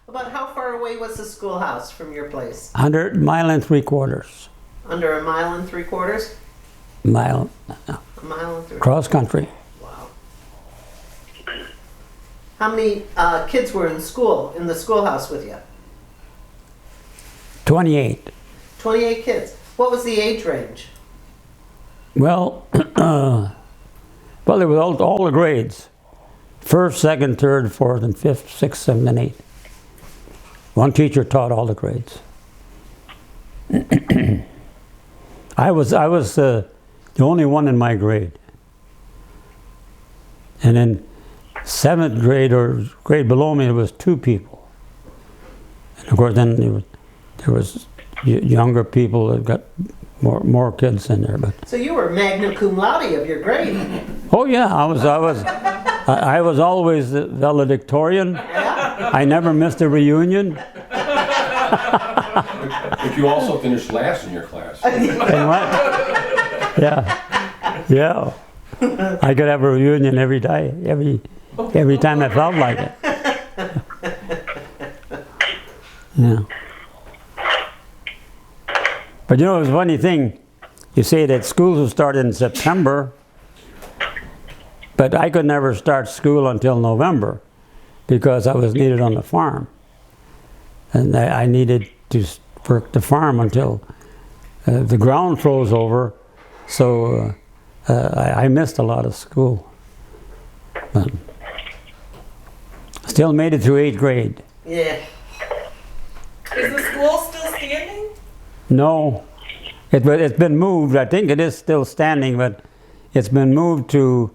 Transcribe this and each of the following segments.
About how far away was the schoolhouse from your place? 100 mile and 3/4. Under a mile and 3/4? Mile. A mile and 3/4. Cross country. Wow. How many kids were in the schoolhouse with you? 28. 28 kids. What was the age range? Well, well, it was all the grades. First, second, third, fourth, and fifth, sixth, seventh, and eighth. One teacher taught all the grades. I was the only one in my grade. And in seventh grade or grade below me, there was 2 people. And of course, then there was younger people that got more kids in there. But So you were magna cum laude of your grade. oh yeah, I was always the valedictorian. Yeah? I never missed a reunion. But you also finished last in your class. And what? Yeah, yeah. I could have a reunion every day, every time I felt like it. Yeah. But you know, it's a funny thing. You say that schools will start in September, but I could never start school until November because I was needed on the farm. And I needed to work the farm until the ground froze over, so I missed a lot of school. But still made it through 8th grade. Yeah. Is the school still standing? No, it's been moved. I think it is still standing, but it's been moved to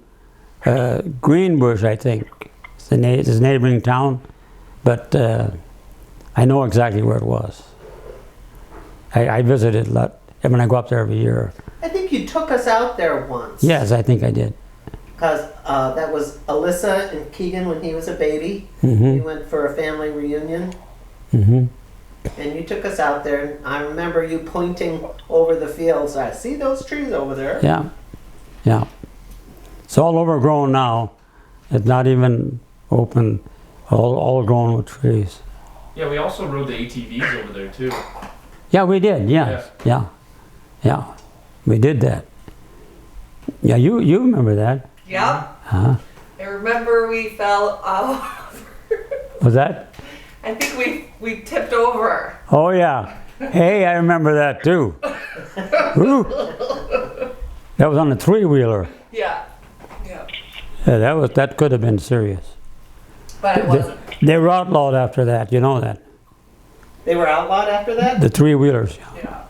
Greenbush, I think. It's a neighboring town, but I know exactly where it was. I visited a lot. I mean, I go up there every year. I think you took us out there once. Yes, I think I did. Because that was Alyssa and Keegan when he was a baby. Mm-hmm. We went for a family reunion. Mm-hmm. And you took us out there. And I remember you pointing over the fields. I see those trees over there. Yeah, yeah. It's all overgrown now. It's not even open. All grown with trees. Yeah, we also rode the ATVs over there too. Yeah, we did. Yes. Yeah. We did that. Yeah, you remember that? Yep. Huh? I remember we fell off. Was that? I think we tipped over. Oh yeah. Hey, I remember that too. Woo. That was on a 3-wheeler. Yeah. Yeah. Yeah, that could have been serious. But it wasn't. They were outlawed after that. You know that. They were outlawed after that? The 3-wheelers. Yeah.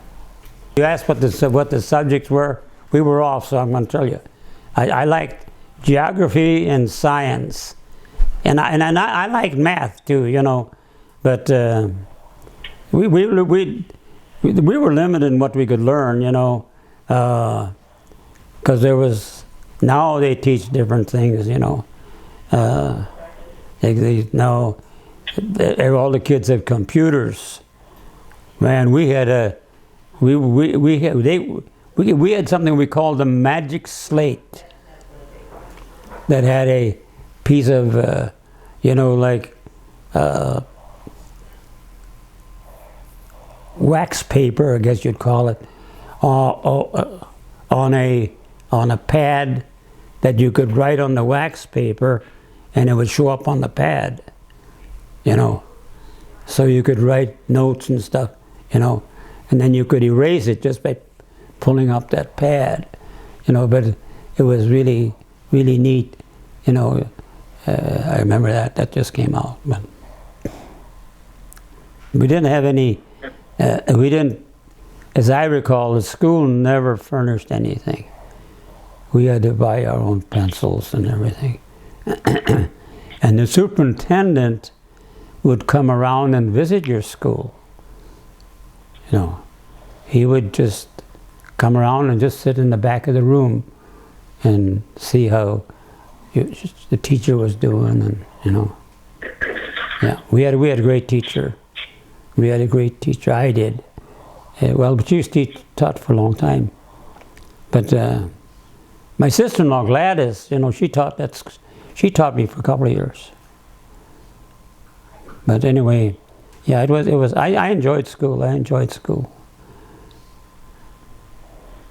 You asked what the subjects were. We were off, so I'm going to tell you. I liked geography and science, and I liked math too. You know, but we were limited in what we could learn. You know, because now they teach different things. You know, they now all the kids have computers. Man, we had we had something we called the magic slate that had a piece of, like wax paper, I guess you'd call it, on a pad that you could write on the wax paper, and it would show up on the pad, you know. So you could write notes and stuff, you know, and then you could erase it just by pulling up that pad, you know. But it was really, really neat, you know. I remember that just came out. But we didn't have any. We didn't, as I recall, the school never furnished anything. We had to buy our own pencils and everything. And the superintendent would come around and visit your school. You know, he would just come around and just sit in the back of the room and see how the teacher was doing, and you know. Yeah, we had a great teacher. We had a great teacher. I did. But she taught for a long time. But my sister-in-law Gladys, you know, she taught me for a couple of years. But anyway, yeah, it was. I enjoyed school. I enjoyed school.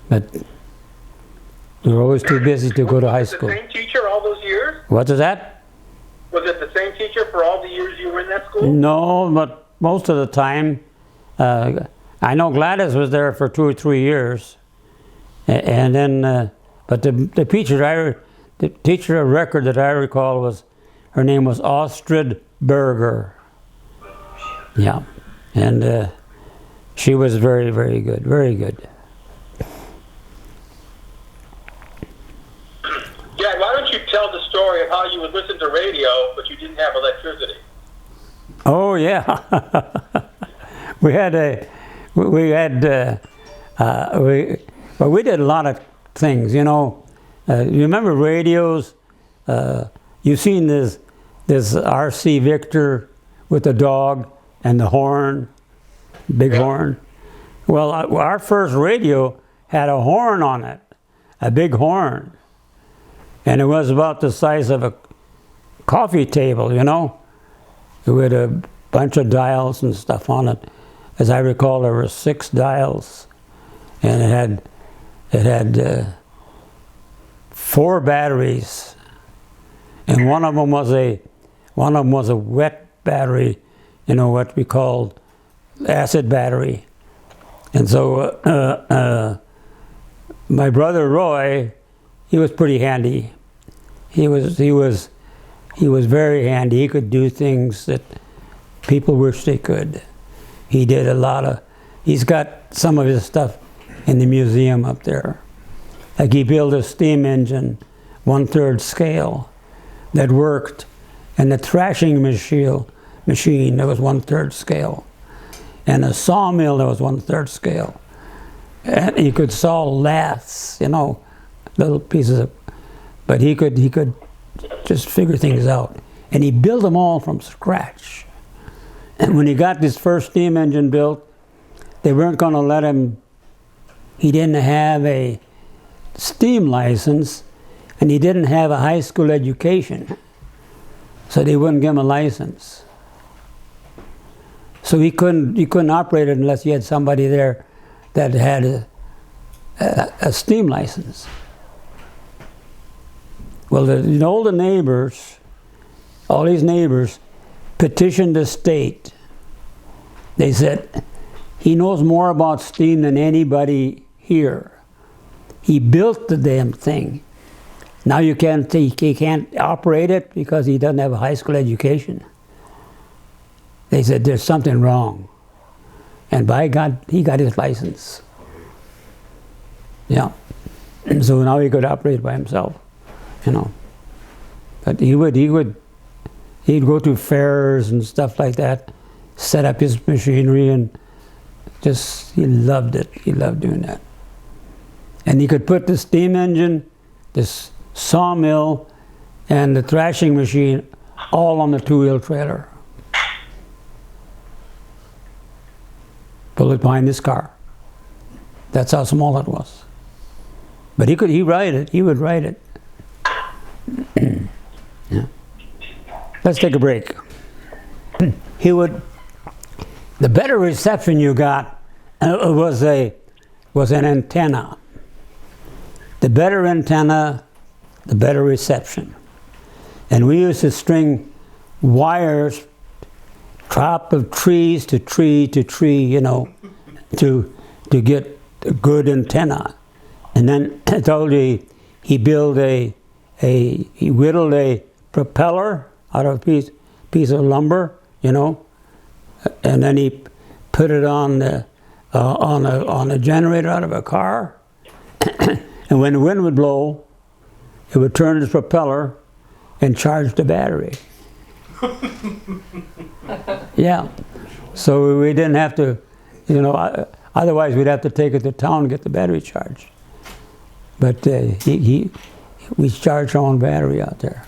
But we were always too busy to go to high school. Was it the same teacher all those years? What is that? Was it the same teacher for all the years you were in that school? No, but most of the time, I know Gladys was there for 2 or 3 years, and then, but the teacher of record that I recall was, her name was Astrid Berger. Yeah, and she was very, very good, very good. Dad, why don't you tell the story of how you would listen to radio, but you didn't have electricity? Oh yeah, we did a lot of things. You know, you remember radios? You've seen this RC Victor with the dog and the horn, big horn. Well, our first radio had a horn on it, a big horn, and it was about the size of a coffee table. You know. With a bunch of dials and stuff on it. As I recall, there were 6 dials, and it had 4 batteries, and one of them was a wet battery, you know, what we called acid battery. And so my brother Roy, he was pretty handy. He was very handy. He could do things that people wish they could. He did a lot of, he's got some of his stuff in the museum up there. Like he built a steam engine, 1/3 scale, that worked, and a thrashing machine that was 1/3 scale, and a sawmill that was 1/3 scale. And he could saw laths, you know, little pieces of, but he could just figure things out. And he built them all from scratch. And when he got this first steam engine built, they weren't going to let him, he didn't have a steam license, and he didn't have a high school education. So they wouldn't give him a license. So he couldn't operate it unless he had somebody there that had a steam license. Well, all the neighbors, all these neighbors, petitioned the state. They said, he knows more about steam than anybody here. He built the damn thing. Now he can't operate it because he doesn't have a high school education. They said, there's something wrong. And by God, he got his license. Yeah. And so now he could operate by himself. You know, but he'd go to fairs and stuff like that, set up his machinery, and he loved it. He loved doing that. And he could put the steam engine, this sawmill, and the thrashing machine all on the 2-wheel trailer. Pull it behind his car. That's how small it was. But he would ride it. Yeah. Let's take a break. The better reception you got was an antenna. The better antenna, the better reception. And we used to string wires, top of trees to tree to tree, you know, to get a good antenna. And then I told you he whittled a propeller out of a piece of lumber, you know, and then he put it on a generator out of a car, and when the wind would blow, it would turn his propeller and charge the battery. Yeah, so we didn't have to, you know, otherwise we'd have to take it to town and get the battery charged. But we charged our own battery out there.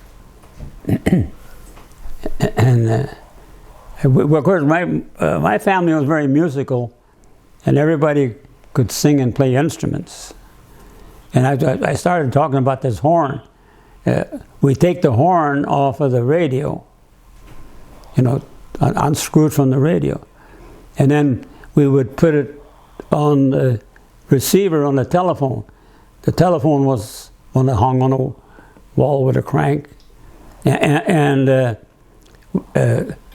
And of course, my family was very musical, and everybody could sing and play instruments. And I started talking about this horn. We take the horn off of the radio, you know, unscrewed from the radio. And then we would put it on the receiver on the telephone. The telephone was one that hung on a wall with a crank. And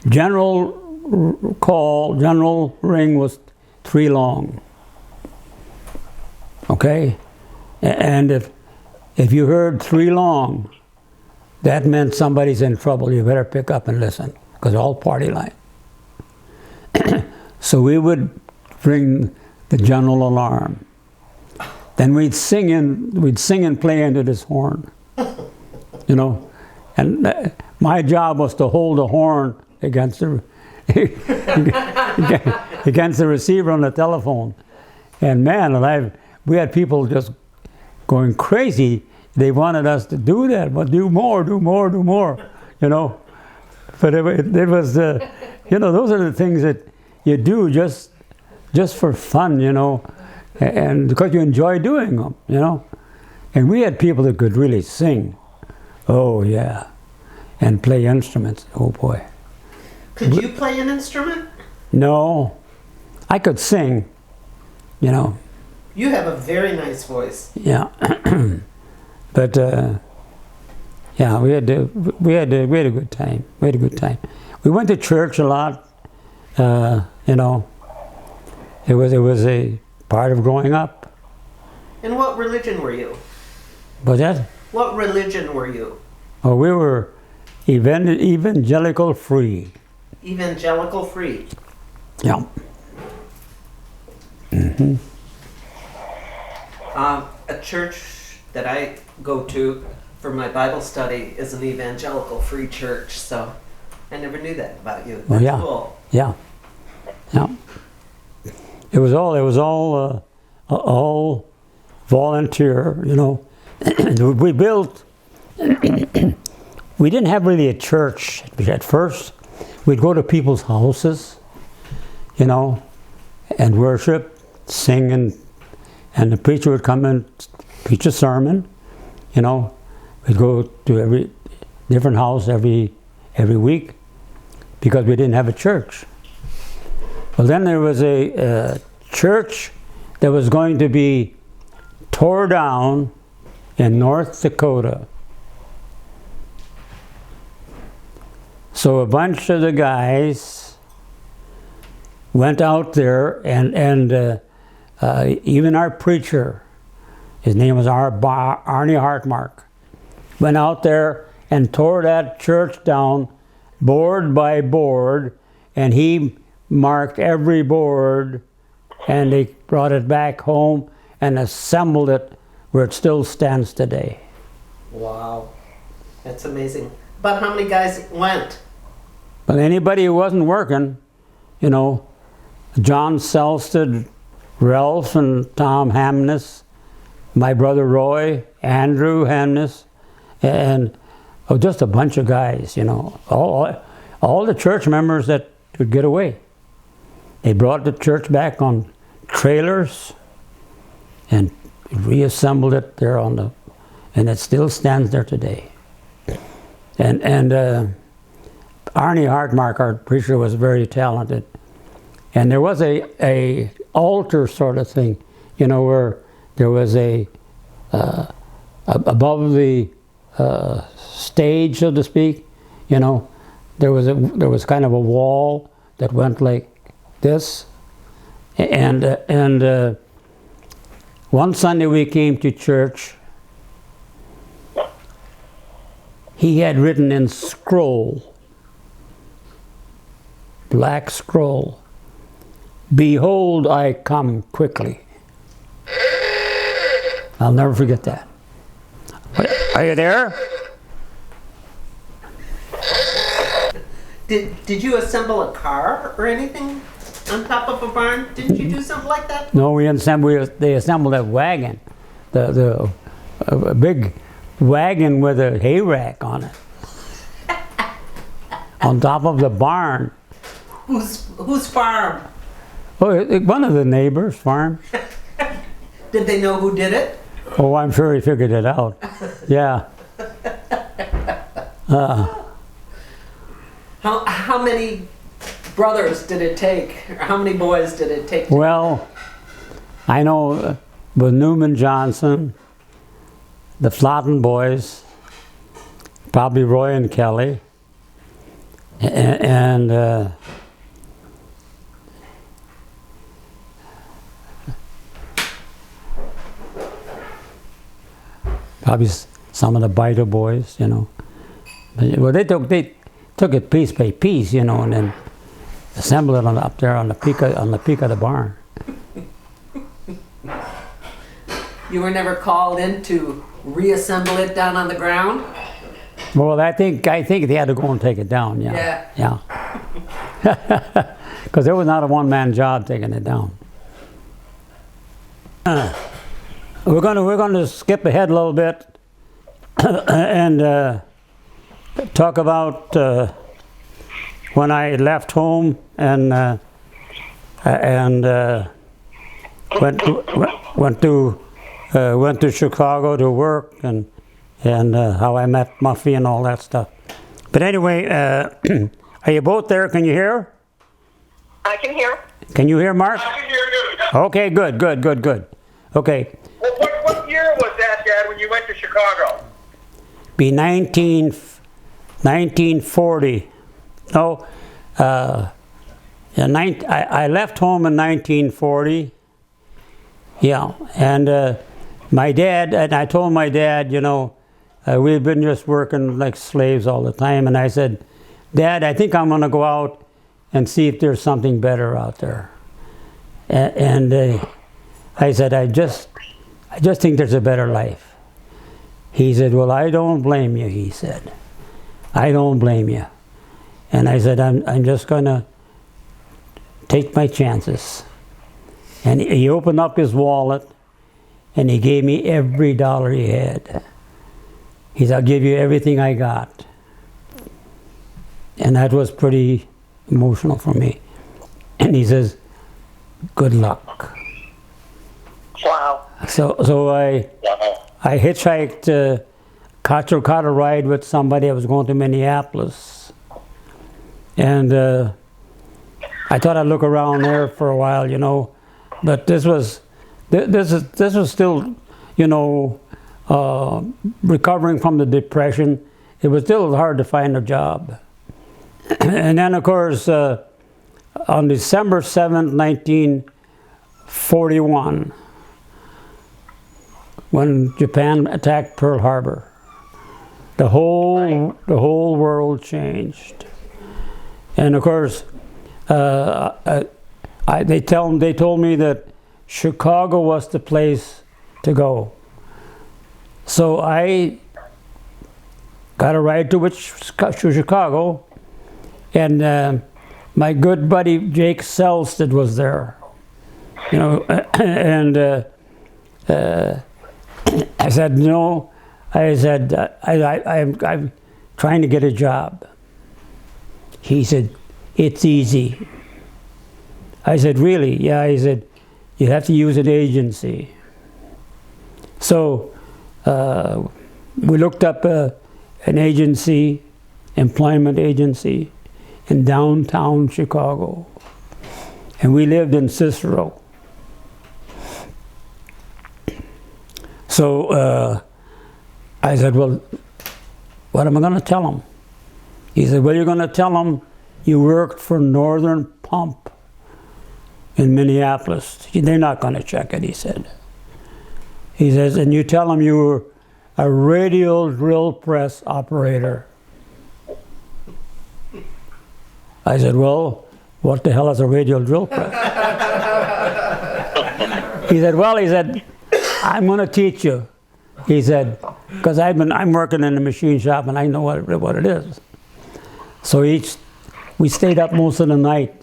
general ring was 3 long. Okay? And if you heard 3 long, that meant somebody's in trouble. You better pick up and listen, because all party line. So we would ring the general alarm. Then we'd sing and play into this horn, you know. And my job was to hold the horn against the against the receiver on the telephone. And man, we had people just going crazy. They wanted us to do that, but do more, you know. But it was, you know, those are the things that you do just for fun, you know, and because you enjoy doing them, you know. And we had people that could really sing. Oh, yeah. And play instruments. Oh, boy. Could you play an instrument? No. I could sing, you know. You have a very nice voice. Yeah. But, yeah, we had a good time. We had a good time. We went to church a lot, you know. It was a part of growing up. And what religion were you? Was that? What religion were you? Oh, we were evangelical free. Evangelical free. Yeah. Mm-hmm. A church that I go to for my Bible study is an evangelical free church, so I never knew that about you. That's cool. Yeah. It was all volunteer, you know. We built. We didn't have really a church at first. We'd go to people's houses, you know, and worship, sing, and the preacher would come and preach a sermon, you know. We'd go to every different house every week because we didn't have a church. Well, then there was a church that was going to be tore down in North Dakota. So a bunch of the guys went out there, and even our preacher, his name was Arnie Hartmark, went out there and tore that church down board by board, and he marked every board, and they brought it back home and assembled it where it still stands today. Wow. That's amazing. About how many guys went? But anybody who wasn't working, you know, John Selsted, Ralph and Tom Hamness, my brother Roy, Andrew Hamness, and just a bunch of guys, you know, all the church members that could get away. They brought the church back on trailers and reassembled it there and it still stands there today. And Arnie Hartmark, our preacher, was very talented. And there was a altar sort of thing, you know, where there was above the stage, so to speak, you know, there was kind of a wall that went like this. And one Sunday we came to church. He had written in scroll, black scroll, "Behold, I come quickly." I'll never forget that. Are you there? Did you assemble a car or anything on top of a barn? Didn't you do something like that? No, they assembled a wagon, a big wagon with a hay rack on it, on top of the barn. Whose farm? Oh, one of the neighbors' farm. Did they know who did it? Oh, I'm sure he figured it out. Yeah. How many brothers did it take? Or how many boys did it take? Well, I know with Newman Johnson, the Flotten boys, probably Roy and Kelly, and probably some of the Biter boys, you know. Well, they took it piece by piece, you know, and then assembled it up there on the peak of the barn. You were never called in to reassemble it down on the ground? Well, I think they had to go and take it down. Yeah. Yeah. Because it was not a one-man job taking it down. We're going to skip ahead a little bit and talk about when I left home and went to Chicago to work and how I met Muffy and all that stuff. But anyway, are you both there? Can you hear? I can hear. Can you hear, Mark? I can hear you. Okay, good. Okay. Well, what year was that, Dad, when you went to Chicago? Be 1940. No, I left home in 1940. Yeah, and my dad, and I told my dad, you know, we've been just working like slaves all the time, and I said, Dad, I think I'm going to go out and see if there's something better out there. And I said, I just think there's a better life. He said, well, I don't blame you, he said. I don't blame you. And I said, I'm just going to take my chances. And he opened up his wallet and he gave me every dollar he had. He said, I'll give you everything I got. And that was pretty emotional for me. And he says, good luck. Wow. So I hitchhiked, caught a ride with somebody. I was going to Minneapolis. And I thought I'd look around there for a while, you know. But this was still, you know, recovering from the Depression. It was still hard to find a job. And then, of course, on December 7th, 1941, when Japan attacked Pearl Harbor, the whole world changed. And of course, they told me that Chicago was the place to go. So I got a ride to Chicago, and my good buddy Jake Selstad was there. You know, and I said, no. I said, I'm trying to get a job. He said, it's easy. I said, really? Yeah, he said, you have to use an agency. So we looked up an agency, employment agency, in downtown Chicago. And we lived in Cicero. So I said, well, what am I going to tell them? He said, well, you're going to tell them you worked for Northern Pump in Minneapolis. They're not going to check it, he said. He says, and you tell them you were a radial drill press operator. I said, well, what the hell is a radial drill press? He said, well, I'm going to teach you. He said, because I'm working in the machine shop and I know what it is. So we stayed up most of the night,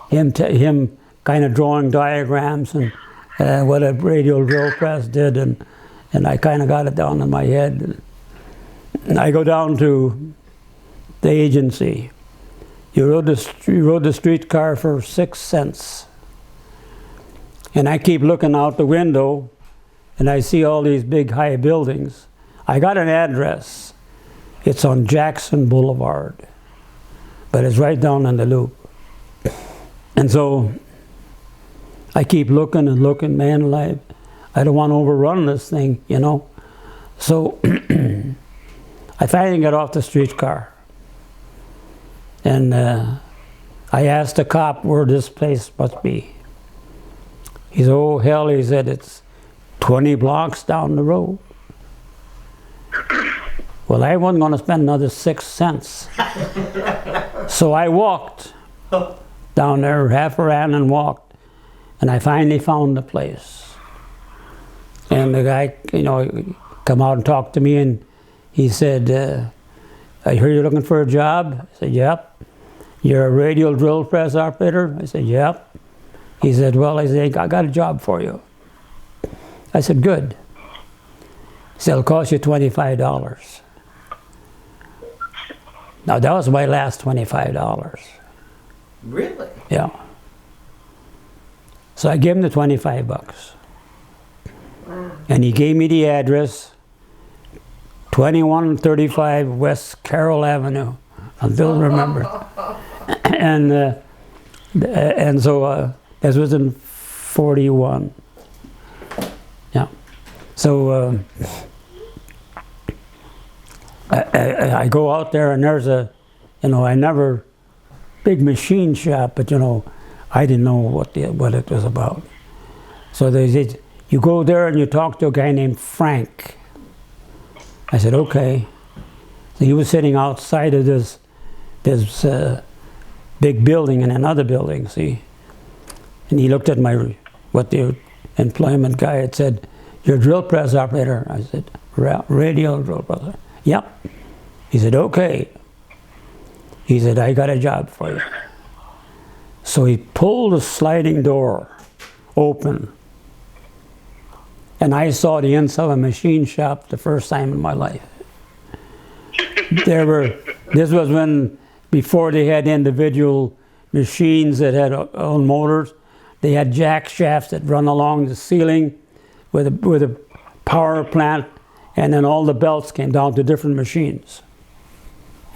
him kind of drawing diagrams and what a radial drill press did, and I kind of got it down in my head. And I go down to the agency. You rode the streetcar for 6 cents. And I keep looking out the window, and I see all these big high buildings. I got an address. It's on Jackson Boulevard, but it's right down in the loop. And so I keep looking and looking, man alive. I don't want to overrun this thing, you know. So I finally got off the streetcar. And I asked the cop where this place must be. He said, oh hell, he said, it's 20 blocks down the road. Well, I wasn't going to spend another 6 cents. So I walked down there, half ran and walked, and I finally found the place. And the guy, you know, come out and talked to me, and he said, I hear you're looking for a job? I said, yep. You're a radial drill press operator? I said, yep. He said, well, I got a job for you. I said, good. He said, it'll cost you $25. Now, that was my last $25. Really? Yeah. So I gave him the 25 bucks. And he gave me the address, 2135 West Carroll Avenue. I still remember. And so this was in 41. Yeah. So I go out there, and there's a, you know, big machine shop, but you know, I didn't know what it was about. So they said, you go there and you talk to a guy named Frank. I said, okay. So he was sitting outside of this big building in another building, see? And he looked at what the employment guy had said, you're a drill press operator. I said, radial drill press. Yep. He said, okay. He said, I got a job for you. So he pulled the sliding door open, and I saw the inside of a machine shop the first time in my life. This was before they had individual machines that had own motors. They had jack shafts that run along the ceiling with a power plant, and then all the belts came down to different machines.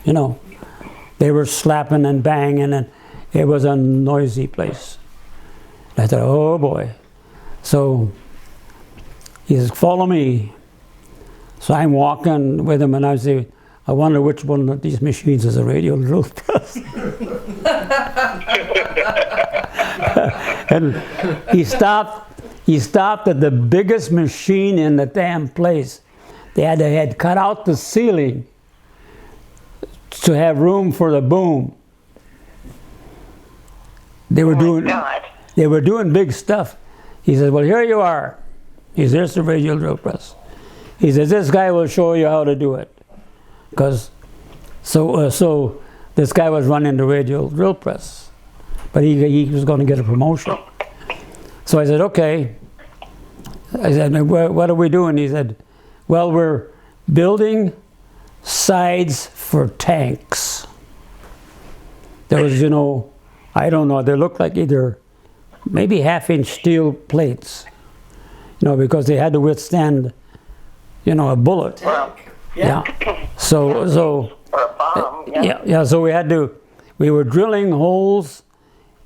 You know, they were slapping and banging, and it was a noisy place. I thought, oh boy. So he says, follow me. So I'm walking with him, and I say, I wonder which one of these machines is a radial drill press. And he stopped at the biggest machine in the damn place. They had cut out the ceiling to have room for the boom. They were doing big stuff. He said, well, here you are. He says, there's the radial drill press. He says, this guy will show you how to do it. Because, so this guy was running the radial drill press, but he was going to get a promotion. So I said, okay. I said, what are we doing? He said, well, we're building sides for tanks. There was, you know, I don't know, they looked like either maybe half-inch steel plates, you know, because they had to withstand, you know, a bullet. Yeah. So so we were drilling holes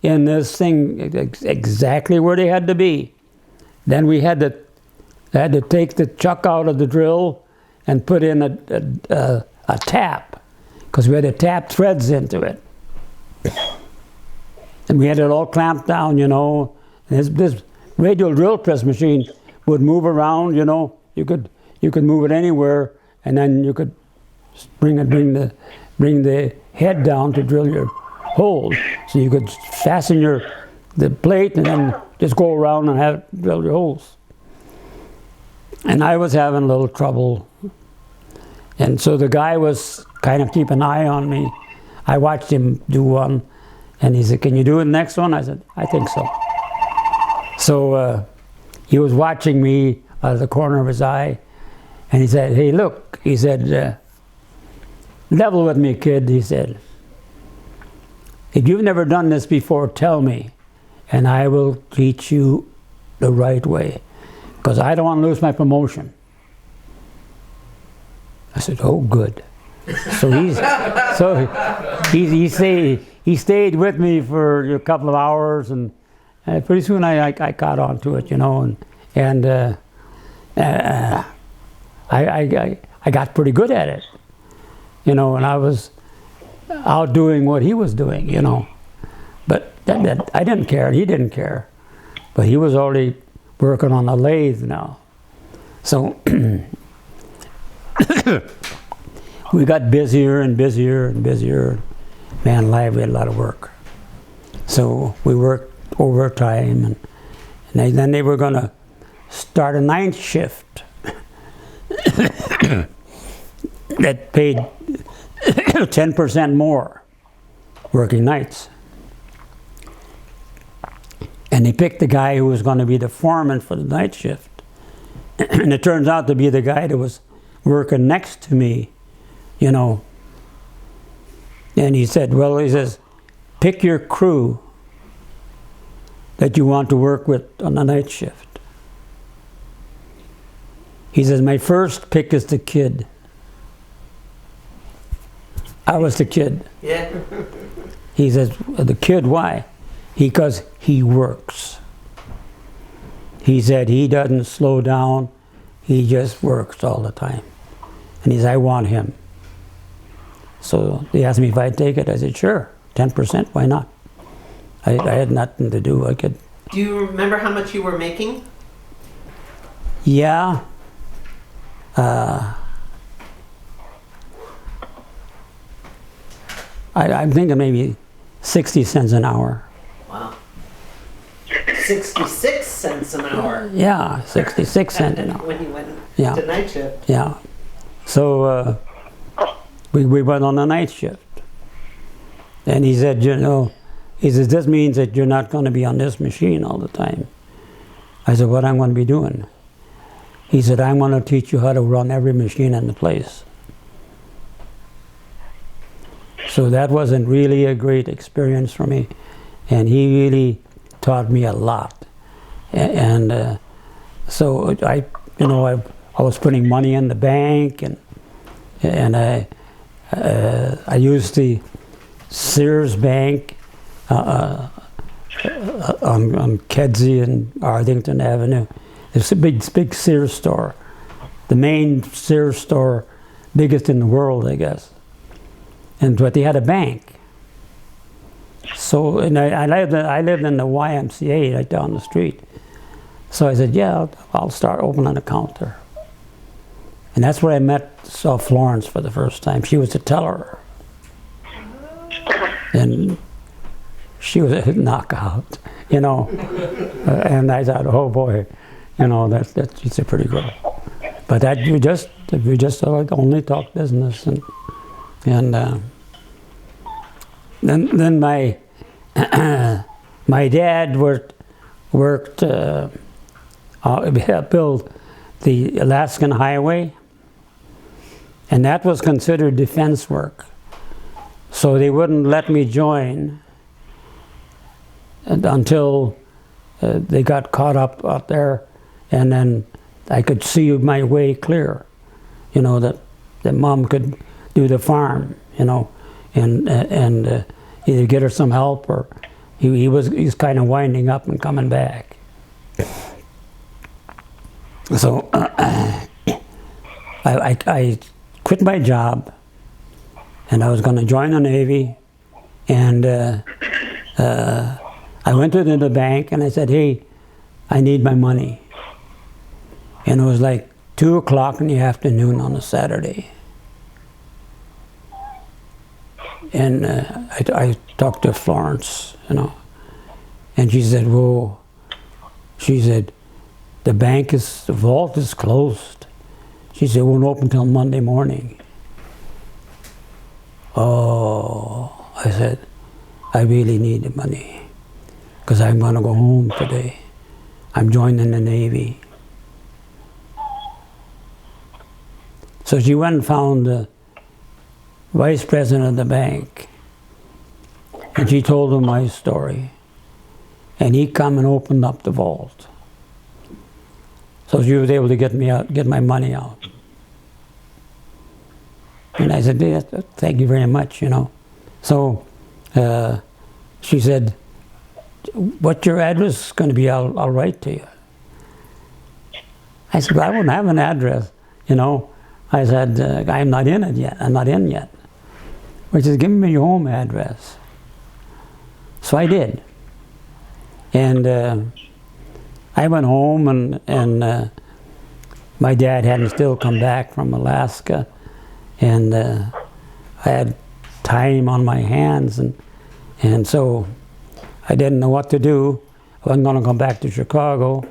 in this thing exactly where they had to be. Then we had to take the chuck out of the drill and put in a tap, because we had to tap threads into it. And we had it all clamped down, you know. And this radial drill press machine would move around, you know. You could move it anywhere, and then you could bring the head down to drill your hole. So you could fasten the plate and then just go around and drill your holes. And I was having a little trouble. And so the guy was kind of keeping an eye on me. I watched him do one, and he said, can you do the next one? I said, I think so. So he was watching me out of the corner of his eye, and he said, hey, look, he said, level with me, kid, he said. If you've never done this before, tell me, and I will teach you the right way, because I don't want to lose my promotion. I said, oh, good. So he he stayed with me for a couple of hours, and pretty soon I caught on to it, and I got pretty good at it, and I was outdoing what he was doing, But that I didn't care, and he didn't care. But he was already working on the lathe now. So we got busier and busier and busier. Man alive, we had a lot of work. So we worked overtime, and then they were going to start a night shift that paid 10% more working nights. And they picked the guy who was going to be the foreman for the night shift. And it turns out to be the guy that was working next to me, And he says, pick your crew that you want to work with on the night shift. He says, my first pick is the kid. I was the kid. Yeah. He says, the kid, why? Because he works. He said he doesn't slow down, he just works all the time. And he said, I want him. So they asked me if I'd take it. I said, sure, 10%, why not? I had nothing to do. I could. Do you remember how much you were making? Yeah. I'm thinking maybe 60 cents an hour. Wow. 66 cents an hour. Yeah, 66 cents an hour. When you went Yeah. to night shift. Yeah. So we went on a night shift. And he said, this means that you're not going to be on this machine all the time. I said, what I'm going to be doing? He said, I'm going to teach you how to run every machine in the place. So that wasn't really a great experience for me. And he really taught me a lot. And so I was putting money in the bank, and I used the Sears Bank on Kedzie and Arlington Avenue. It's a big Sears store, the main Sears store, biggest in the world, I guess. But they had a bank. So, and I lived in the YMCA right down the street. So I said, yeah, I'll start opening an account there. And that's where I saw Florence for the first time. She was a teller. And she was a knockout, And I thought, oh boy, she's a pretty girl. But we just only talk business, and then my my dad worked built the Alaskan Highway, and that was considered defense work. So they wouldn't let me join until they got caught up out there, and then I could see my way clear, that Mom could do the farm, and either get her some help, or he's kind of winding up and coming back. So I quit my job, and I was going to join the Navy, and I went to the bank and I said, hey, I need my money. And it was like 2 o'clock in the afternoon on a Saturday. And I talked to Florence, and she said, the vault is closed. She said, it won't open till Monday morning. Oh, I said, I really need the money, because I'm going to go home today. I'm joining the Navy. So she went and found the vice president of the bank, and she told him my story. And he come and opened up the vault. So she was able to get my money out. And I said, yeah, thank you very much, So she said, "What's your address going to be? I'll write to you." I said, "Well, I won't have an address, you know." I said, "I'm not in it yet. I'm not in yet." Which is, "Give me your home address." So I did. And I went home, and my dad hadn't still come back from Alaska, and I had time on my hands, and so I didn't know what to do. I wasn't going to come back to Chicago,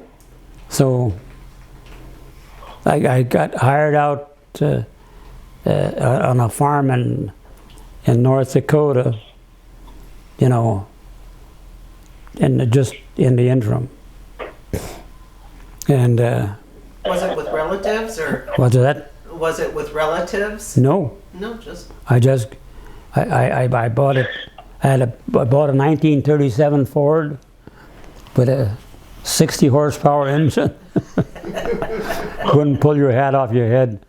so I got hired out on a farm in North Dakota, you know, and just in the interim. And Was it with relatives or what's that? was it with relatives? No, No, just I bought it. I bought a 1937 Ford with a 60 horsepower engine. Couldn't pull your hat off your head.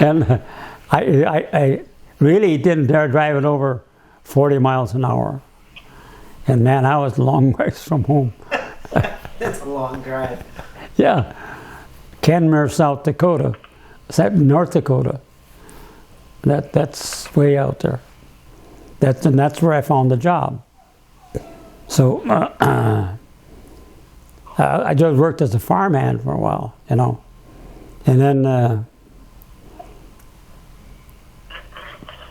And I really didn't dare drive it over 40 miles an hour. And man, I was a long ways from home. that's a long drive. Yeah, Kenmare, South Dakota, North Dakota. That's way out there. That's where I found the job. So I just worked as a farmhand for a while, you know, and then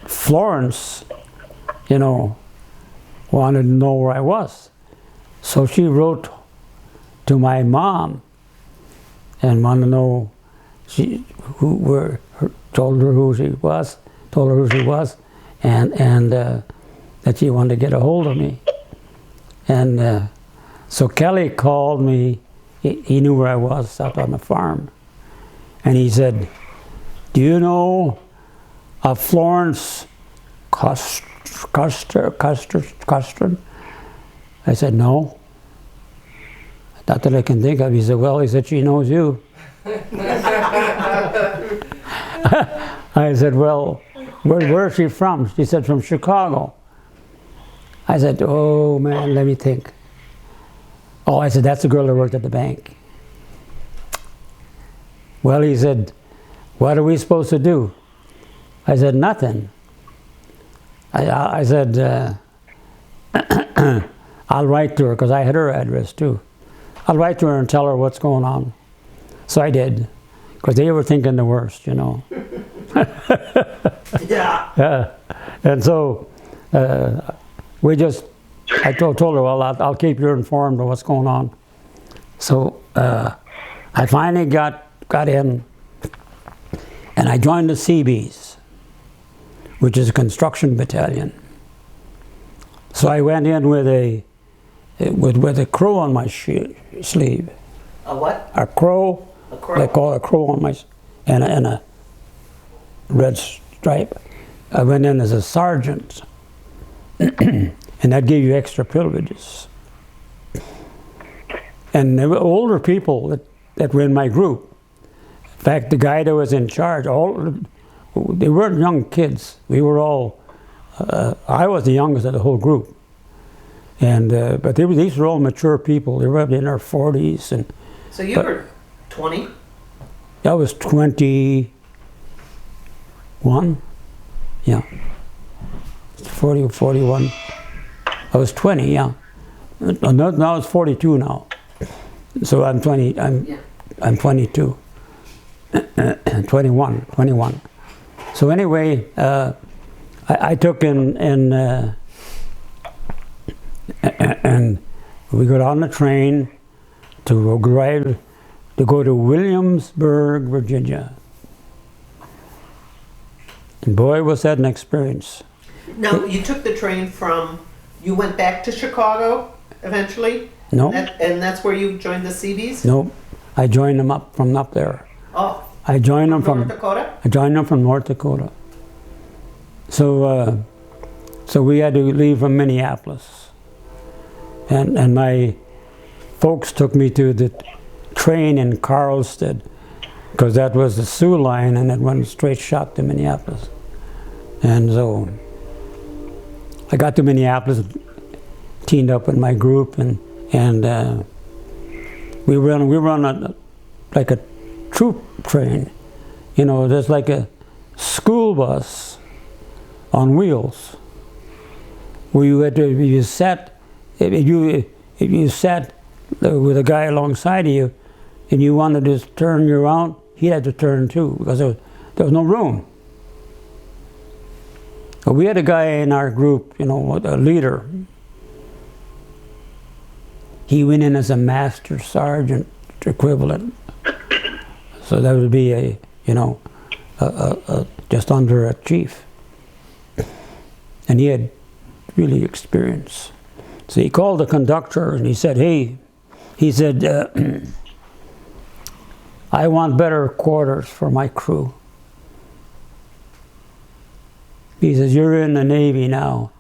Florence, you know, wanted to know where I was, so she wrote to my mom and wanted to know told her who she was, and that she wanted to get a hold of me. And so Kelly called me. He knew where I was out on the farm, and he said, "Do you know of Florence Custard?" I said, "No. Not that I can think of." He said, "Well," he said, "she knows you." I said, "Well, where is she from?" She said, "From Chicago." I said, "Oh man, let me think." Oh, I said, "That's the girl that worked at the bank." Well, he said, "What are we supposed to do?" I said, "Nothing." I said, "I'll write to her," because I had her address too. "I'll write to her and tell her what's going on." So I did, because they were thinking the worst, you know. Yeah. And so I told her, "Well, I'll keep you informed of what's going on." So I finally got in, and I joined the Seabees, which is a construction battalion. So I went in with a crow on my sleeve. A what? A crow. A crow. They call it a crow on my, and a red stripe. I went in as a sergeant, and that gave you extra privileges. And there were older people that were in my group. In fact, the guy that was in charge, they weren't young kids. We were all, I was the youngest of the whole group. And but these were all mature people. They were in their 40s. And So you were 20? I was 21. Yeah. 40 or 41. I was 20, yeah. Now it's 42 now. So I'm 20, I'm 22. 21. So anyway, I took and we got on the train to go to Williamsburg, Virginia. And boy, was that an experience. Now, you took the train you went back to Chicago eventually? No. And that's where you joined the Seabees? Nope. I joined them from up there. Oh, I joined them North Dakota? I joined them from North Dakota. So we had to leave from Minneapolis. And my folks took me to the train in Carlstead, because that was the Sioux line, and it went straight shot to Minneapolis. And so I got to Minneapolis, teamed up with my group, and we were on like a troop train, just like a school bus on wheels, where if you sat with a guy alongside of you, and you wanted to turn you around, he'd have to turn too, because there was no room. But we had a guy in our group, a leader. He went in as a master sergeant equivalent. So that would be just under a chief. And he had really experience. So he called the conductor and he said, I want better quarters for my crew. He says, you're in the Navy now.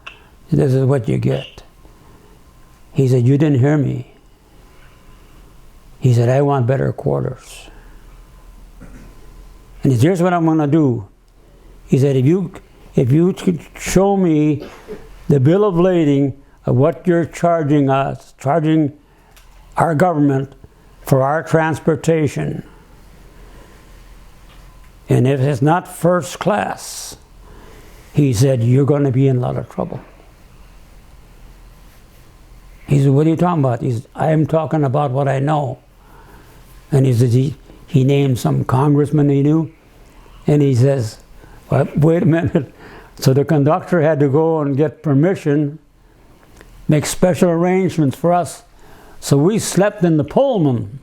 This is what you get. He said, you didn't hear me. He said, I want better quarters. And he said, here's what I'm going to do. He said, if you could show me the bill of lading of what you're charging our government for our transportation, and if it's not first class, he said, you're going to be in a lot of trouble. He said, what are you talking about? He said, I'm talking about what I know. And he said, he named some congressman he knew, and he says, well, wait a minute. So the conductor had to go and get permission, make special arrangements for us. So we slept in the Pullman.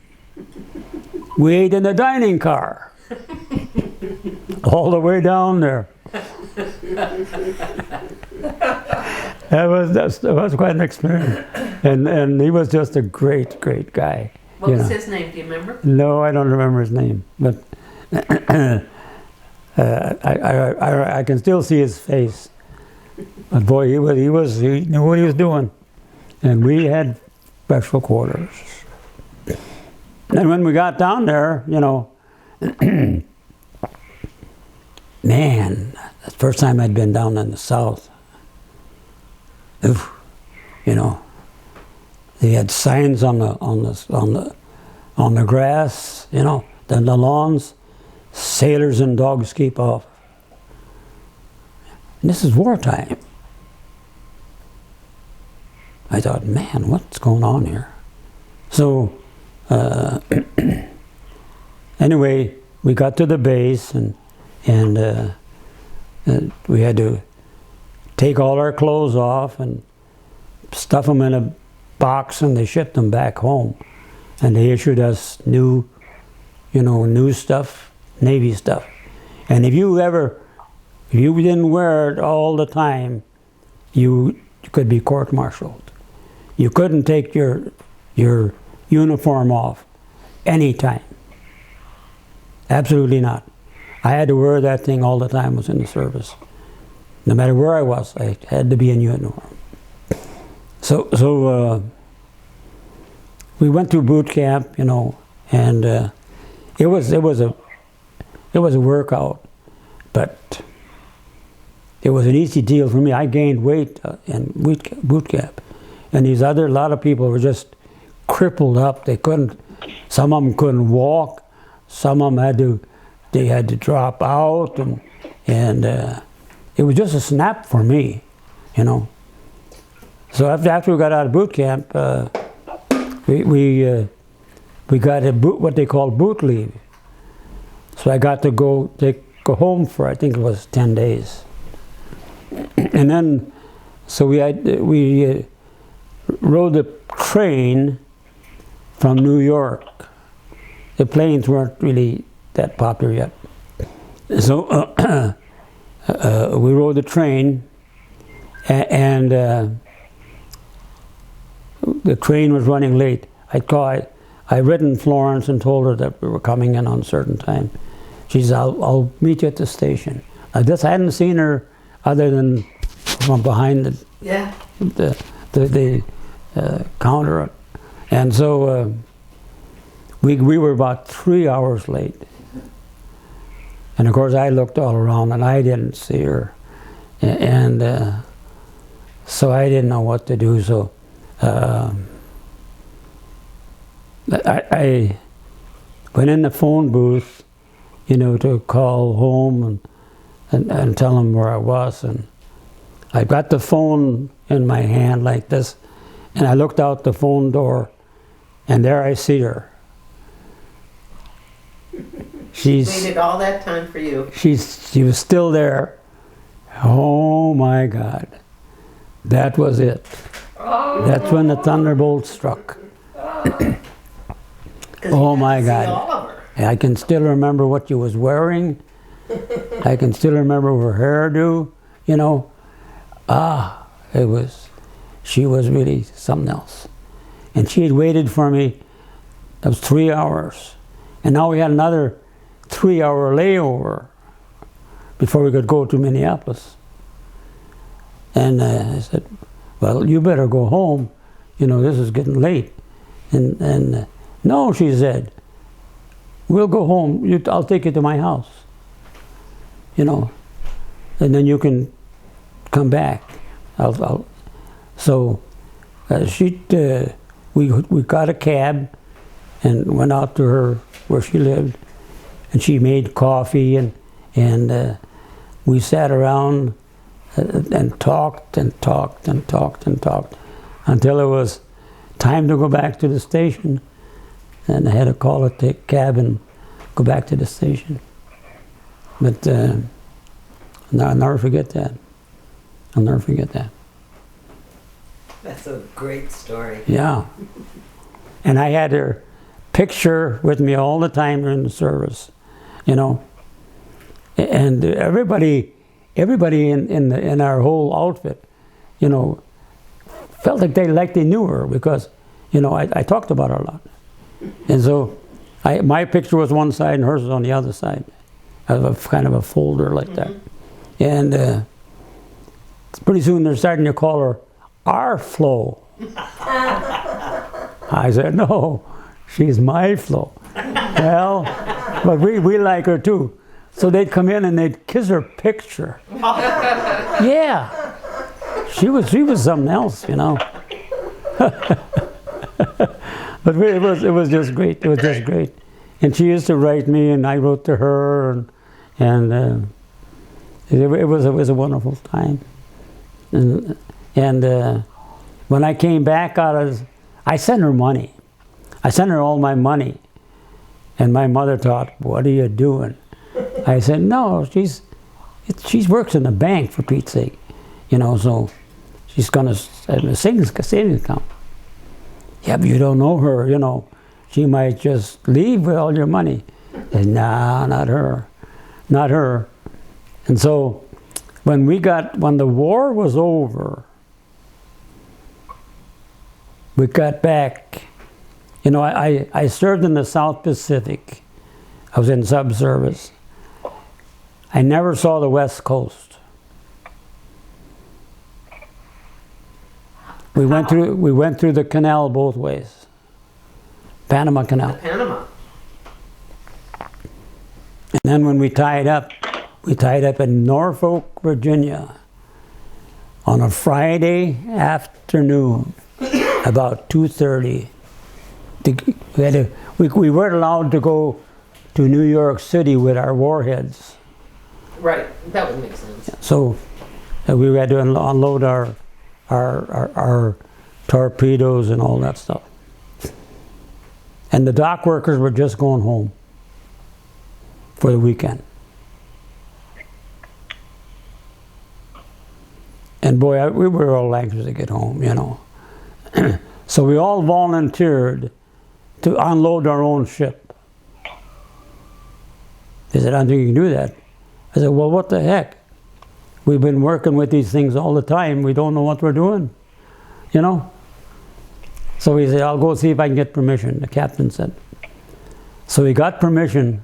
We ate in the dining car. All the way down there. That was quite an experience. And he was just a great, great guy. What was his name? Do you remember? No, I don't remember his name. But I can still see his face. But boy, he knew what he was doing. And we had special quarters. And when we got down there, man, the first time I'd been down in the South. Oof, they had signs on the grass, the lawns. Sailors and dogs keep off. And this is wartime. I thought, man, what's going on here? So, anyway, we got to the base and we had to take all our clothes off and stuff them in a box, and they shipped them back home. And they issued us new stuff, Navy stuff. And if you didn't wear it all the time, you could be court-martialed. You couldn't take your uniform off anytime. Absolutely not. I had to wear that thing all the time I was in the service. No matter where I was, I had to be in uniform. So we went through boot camp, and it was a workout, but it was an easy deal for me. I gained weight in boot camp, and a lot of people were just crippled up. Some of them couldn't walk. Some of them had to drop out, and it was just a snap for me, So after we got out of boot camp, we got what they call boot leave. So I got to go home for, I think it was 10 days. And then, so we rode the train from New York. The planes weren't really that popular yet. So we rode the train, and the train was running late. I'd written Florence and told her that we were coming in on a certain time. She said, I'll meet you at the station. I hadn't seen her other than from behind the counter. And so we were about 3 hours late. And of course I looked all around and I didn't see her. And so I didn't know what to do. So I went in the phone booth, to call home and tell them where I was. And I got the phone in my hand like this, and I looked out the phone door, and there I see her. Waited all that time for you. She was still there. Oh my God. That was it. That's when the thunderbolt struck. Oh my God. All of her. I can still remember what she was wearing. I can still remember her hairdo, she was really something else. And she had waited for me, that was 3 hours. And now we had another 3-hour layover before we could go to Minneapolis. And I said, well, you better go home. This is getting late. And no, she said, we'll go home. I'll take you to my house. And then you can come back. So we got a cab and went out to her where she lived, and she made coffee, and we sat around and talked until it was time to go back to the station, and I had to call a cab and go back to the station. But I'll never forget that. I'll never forget that. That's a great story. Yeah. And I had her picture with me all the time during the service, And everybody in our whole outfit, felt like they knew her because, I talked about her a lot. And so my picture was one side and hers was on the other side. I have a kind of a folder like that. And pretty soon they're starting to call her our Flo. I said, no, she's my Flo. Well, but we like her too. So they'd come in and they'd kiss her picture. Yeah. She was something else, But it was just great. It was just great. And she used to write me, and I wrote to her, and it was a wonderful time. And when I came back I sent her money. I sent her all my money. And my mother thought, what are you doing? I said, no, she works in the bank, for Pete's sake. So she's going to have a savings account. Yeah, but you don't know her, She might just leave with all your money. I said, nah, not her. Not her. And so when the war was over, we got back. I served in the South Pacific. I was in subservice. I never saw the West Coast. We went through the canal both ways. Panama Canal. Panama. And then when we tied up in Norfolk, Virginia on a Friday afternoon, about 2:30. We weren't allowed to go to New York City with our warheads. Right, that would make sense. So we had to unload our torpedoes and all that stuff. And the dock workers were just going home for the weekend. And boy, we were all anxious to get home, So we all volunteered to unload our own ship. They said, I don't think you can do that. I said, well, what the heck? We've been working with these things all the time. We don't know what we're doing, So he said, I'll go see if I can get permission, the captain said. So he got permission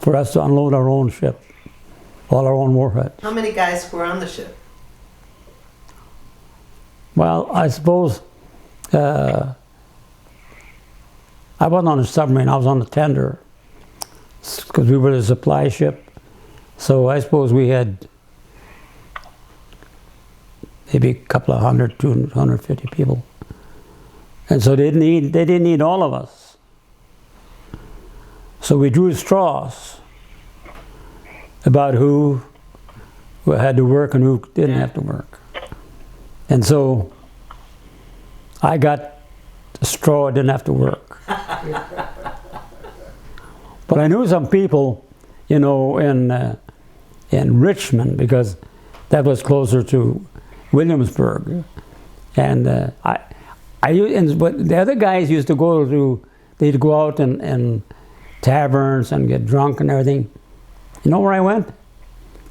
for us to unload our own ship, all our own warheads. How many guys were on the ship? Well, I suppose I wasn't on a submarine, I was on a tender because we were the supply ship. So I suppose we had maybe a couple of 100, 200, 150 people. And so they didn't need all of us. So we drew straws about who had to work and who didn't have to work. And so I got the straw, I didn't have to work. But I knew some people, you know, in Richmond, because that was closer to Williamsburg. And but the other guys used to they'd go out in taverns and get drunk and everything. You know where I went?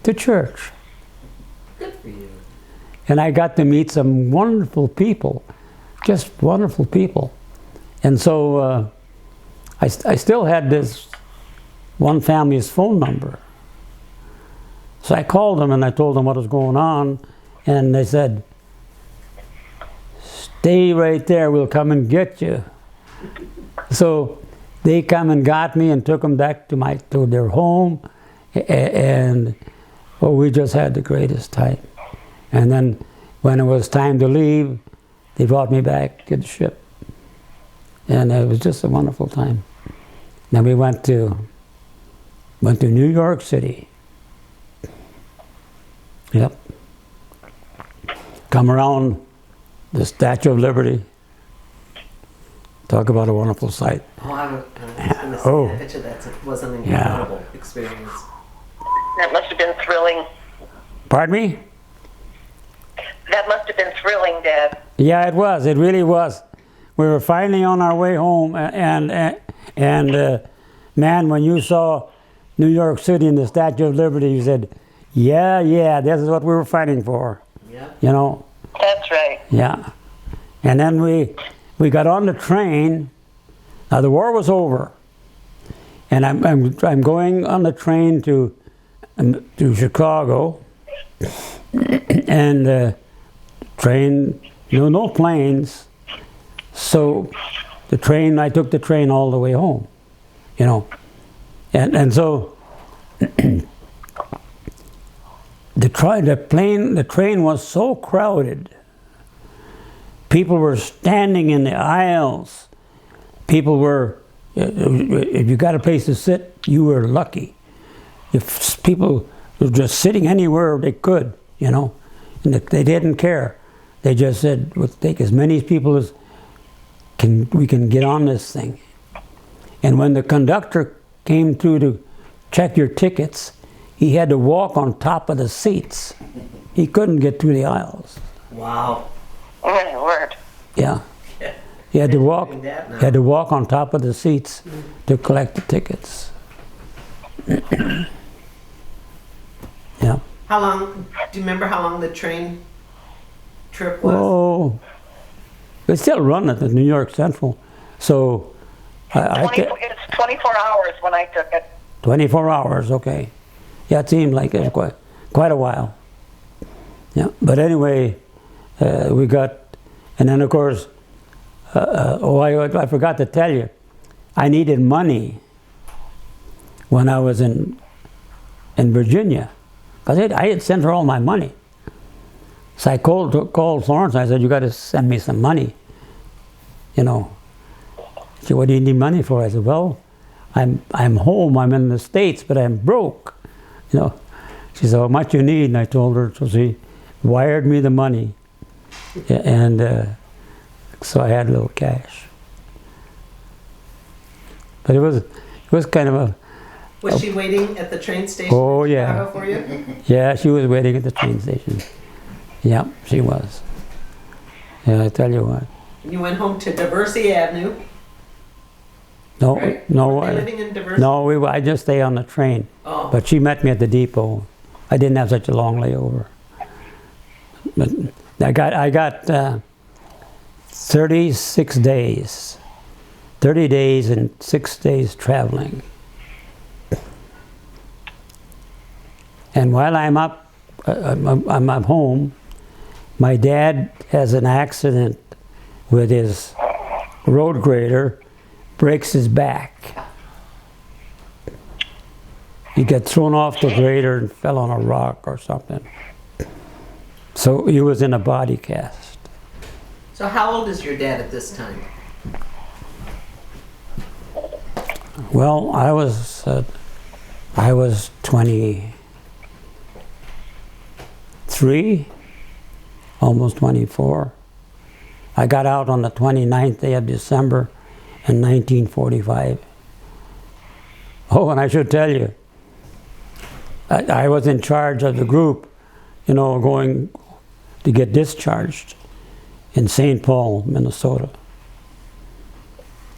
To church. Good for you. And I got to meet some wonderful people, just wonderful people. And so I still had this one family's phone number. So I called them and I told them what was going on, and they said, "Stay right there, we'll come and get you." So they come and got me and took them back to their home, and we just had the greatest time. And then when it was time to leave, they brought me back to the ship. And it was just a wonderful time. Then we went to New York City. Yep. Come around the Statue of Liberty. Talk about a wonderful sight. Oh, I was going to say, Oh. I bet you that was an incredible experience. That must have been thrilling. Pardon me? That must have been thrilling, Dad. Yeah, it was. It really was. We were finally on our way home, and man, when you saw New York City and the Statue of Liberty, you said, yeah, this is what we were fighting for. Yeah. You know? That's right. Yeah. And then we got on the train. Now the war was over, and I'm going on the train to Chicago, and train, no planes. So I took the train all the way home, you know, and so the train was so crowded. People were standing in the aisles. People were, if you got a place to sit, you were lucky. If people were just sitting anywhere they could, you know, and they didn't care. They just said, "We'll take as many people as we can get on this thing." And when the conductor came through to check your tickets, he had to walk on top of the seats. He couldn't get through the aisles. Wow. Oh, my word. Yeah. He had to walk on top of the seats to collect the tickets. Yeah. How long, do you remember how long the train trip was? Oh, they still run it at New York Central. So It's 24 hours when I took it. 24 hours, okay. Yeah, it seemed like it was quite a while. Yeah, but anyway, we got, and then of course, I forgot to tell you, I needed money when I was in Virginia, because I had sent her all my money. So I called Florence. I said, "You got to send me some money." You know. She said, "What do you need money for?" I said, "Well, I'm home. I'm in the States, but I'm broke." You know. She said, "How much you need?" And I told her. So she wired me the money, and so I had a little cash. But it was kind of a. Was she waiting at the train station Oh in yeah. Chicago for you? Yeah, she was waiting at the train station. Yeah, she was. Yeah, I tell you what. And you went home to Diversey Avenue, No, right? no, Were they living in Diversey? no. I just stay on the train. Oh. But she met me at the depot. I didn't have such a long layover. But I got 36 days, 30 days and 6 days traveling. And while I'm I'm home, my dad has an accident with his road grader, breaks his back. He got thrown off the grader and fell on a rock or something. So he was in a body cast. So how old is your dad at this time? Well, I was 23, almost 24. I got out on the 29th day of December in 1945. Oh, and I should tell you, I was in charge of the group, you know, going to get discharged in St. Paul, Minnesota.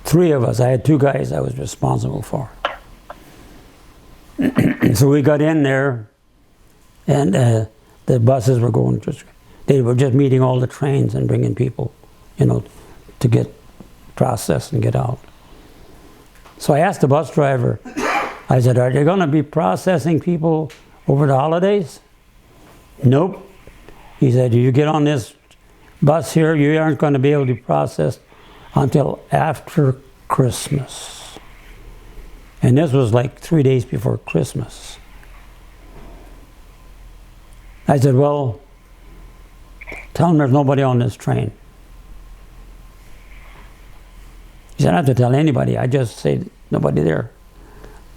3 of us. I had 2 guys I was responsible for. So we got in there, and the buses were going they were just meeting all the trains and bringing people, you know, to get processed and get out. So I asked the bus driver, I said, are you going to be processing people over the holidays? Nope. He said, you get on this bus here, you aren't going to be able to be processed until after Christmas. And this was like 3 days before Christmas. I said, well, tell them there's nobody on this train. He said, I don't have to tell anybody, I just say nobody there.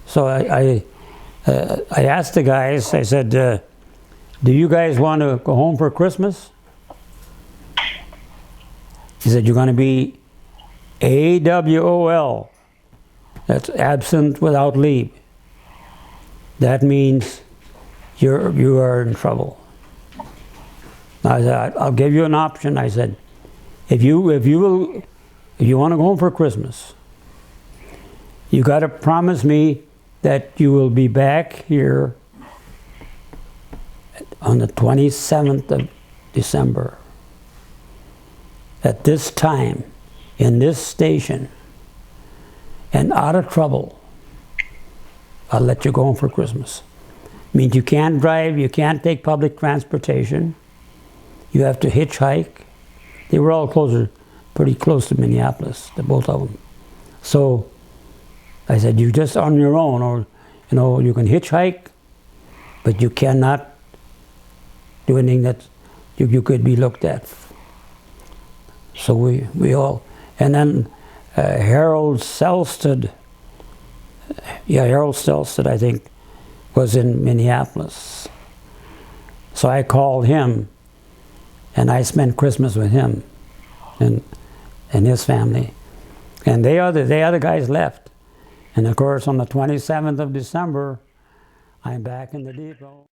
So I asked the guys, I said, do you guys want to go home for Christmas? He said, you're going to be AWOL. That's absent without leave. That means you are in trouble. I said, I'll give you an option. I said, if you want to go home for Christmas, you got to promise me that you will be back here on the 27th of December. At this time, in this station, and out of trouble, I'll let you go home for Christmas. Means you can't drive, you can't take public transportation, you have to hitchhike. They were all pretty close to Minneapolis, the both of them. So I said, you just on your own, or you know, you can hitchhike, but you cannot do anything that you could be looked at. So we all, and then Harold Selsted, I think, was in Minneapolis. So I called him, and I spent Christmas with him and his family. And the other guys left. And of course, on the 27th of December, I'm back in the depot.